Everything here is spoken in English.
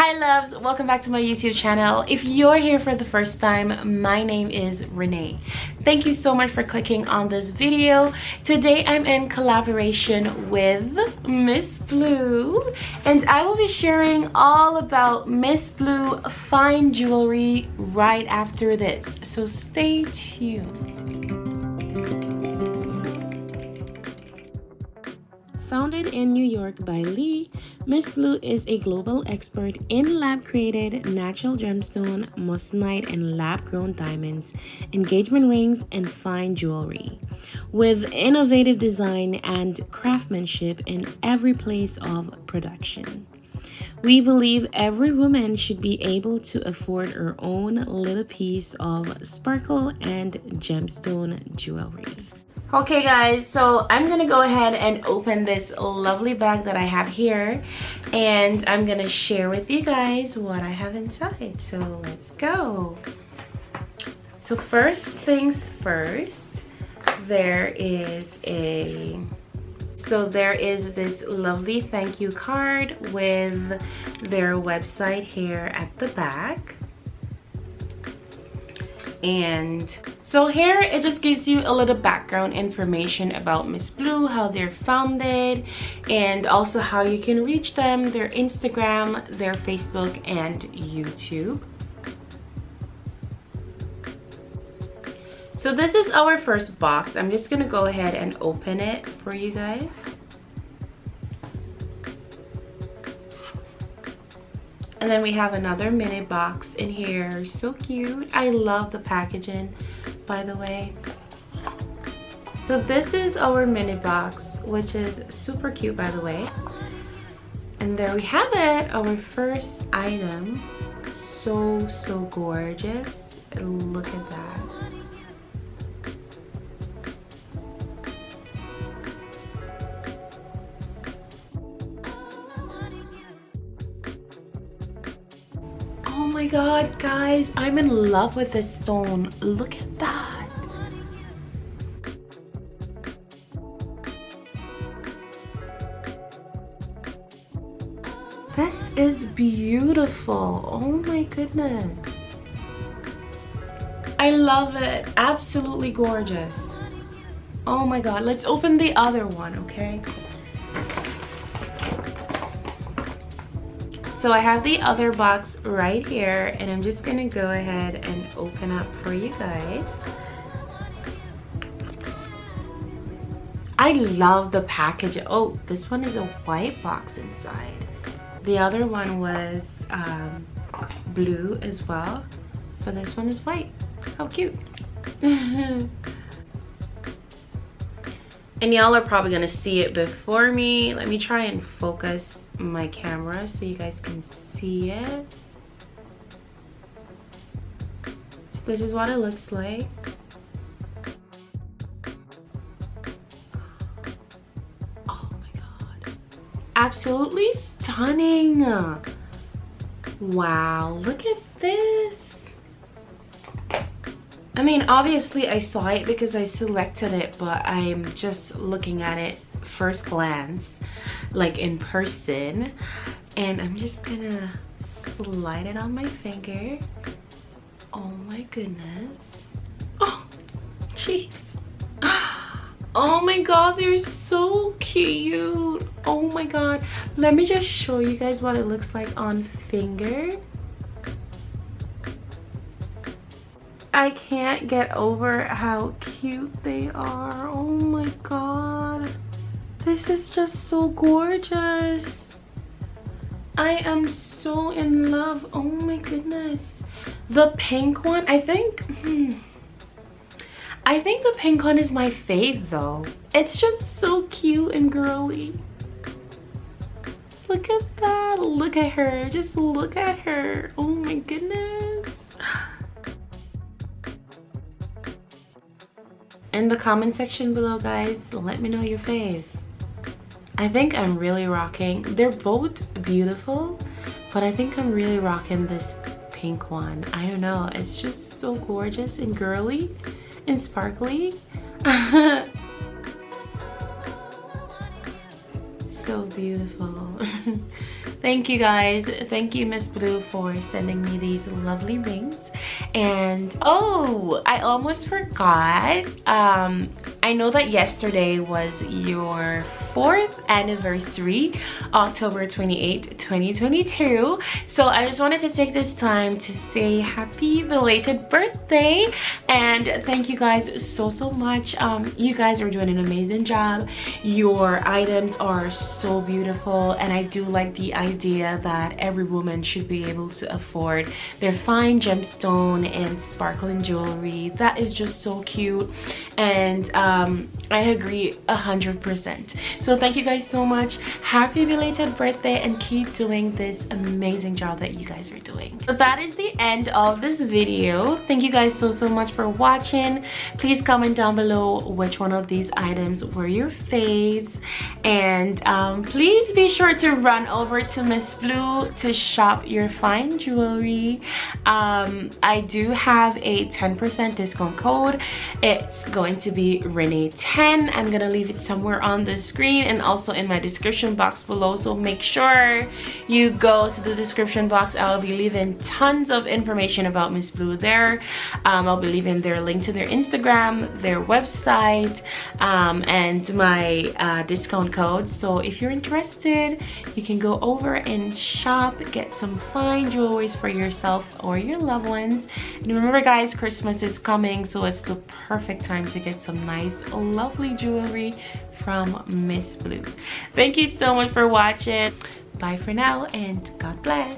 Hi loves, welcome back to my YouTube channel. If you're here for the first time, my name is Renee. Thank you so much for clicking on this video. Today I'm in collaboration with MSBLUE and I will be sharing all about MSBLUE fine jewelry right after this. So stay tuned. Founded in New York by Lee, MSBLUE is a global expert in lab-created natural gemstone, moissanite, and lab-grown diamonds, engagement rings, and fine jewelry, with innovative design and craftsmanship in every place of production. We believe every woman should be able to afford her own little piece of sparkle and gemstone jewelry. Okay guys, so I'm gonna go ahead and open this lovely bag that I have here and I'm gonna share with you guys what I have inside. So let's go. So first things first, there is this lovely thank you card with their website here at the back. And so here it just gives you a little background information about MSBLUE, how they're founded, and also how you can reach them, their Instagram, their Facebook, and YouTube. So this is our first box. I'm just gonna go ahead and open it for you guys. And then we have another mini box in here. So cute. I love the packaging, by the way. So this is our mini box, which is super cute, by the way. And there we have it, our first item. So gorgeous. Look at that. Oh my god, guys, I'm in love with this stone. Look at that. This is beautiful. Oh my goodness. I love it. Absolutely gorgeous. Oh my god, let's open the other one, okay? So I have the other box right here and I'm just gonna go ahead and open up for you guys. I love the package. Oh, this one is a white box inside. The other one was blue as well, but this one is white. How cute. And y'all are probably gonna see it before me. Let me try and focus my camera so you guys can see it. This is what it looks like. Oh my god, absolutely stunning. Wow, look at this. I mean, obviously I saw it because I selected it, but I'm just looking at it first glance, like in person, and I'm just gonna slide it on my finger. Oh my goodness. Oh jeez. Oh my god, they're so cute. Oh my god, let me just show you guys what it looks like on finger. I can't get over how cute they are. Oh my god. This is just so gorgeous. I am so in love. Oh my goodness. The pink one, I think the pink one is my fave though. It's just so cute and girly. Look at that. Look at her. Just look at her. Oh my goodness. In the comment section below, guys, let me know your fave. I think I'm really rocking. They're both beautiful, but I think I'm really rocking this pink one. I don't know. It's just so gorgeous and girly and sparkly. so beautiful. Thank you guys. Thank you, Miss Blue, for sending me these lovely rings. And oh, I almost forgot. I know that yesterday was your 4th anniversary, October 28, 2022. So I just wanted to take this time to say happy belated birthday, and thank you guys so much. You guys are doing an amazing job. Your items are so beautiful, and I do like the idea that every woman should be able to afford their fine gemstone and sparkling jewelry. That is just so cute, and I agree 100%. So thank you guys so much. Happy belated birthday, and keep doing this amazing job that you guys are doing. So that is the end of this video. Thank you guys so much for watching. Please comment down below which one of these items were your faves, and please be sure to run over to Miss Blue to shop your fine jewelry. I do have a 10% discount code. It's going to be Renee10. I'm gonna leave it somewhere on the screen and also in my description box below, so make sure you go to the description box. I'll be leaving tons of information about Miss Blue there. I'll be leaving their link to their Instagram, their website, and my discount code. So if you're interested, you can go over and shop, get some fine jewelries for yourself or your loved ones. And remember guys, Christmas is coming, so it's the perfect time to get some nice lovely jewelry from Miss Blue. Thank you so much for watching. Bye for now, and God bless.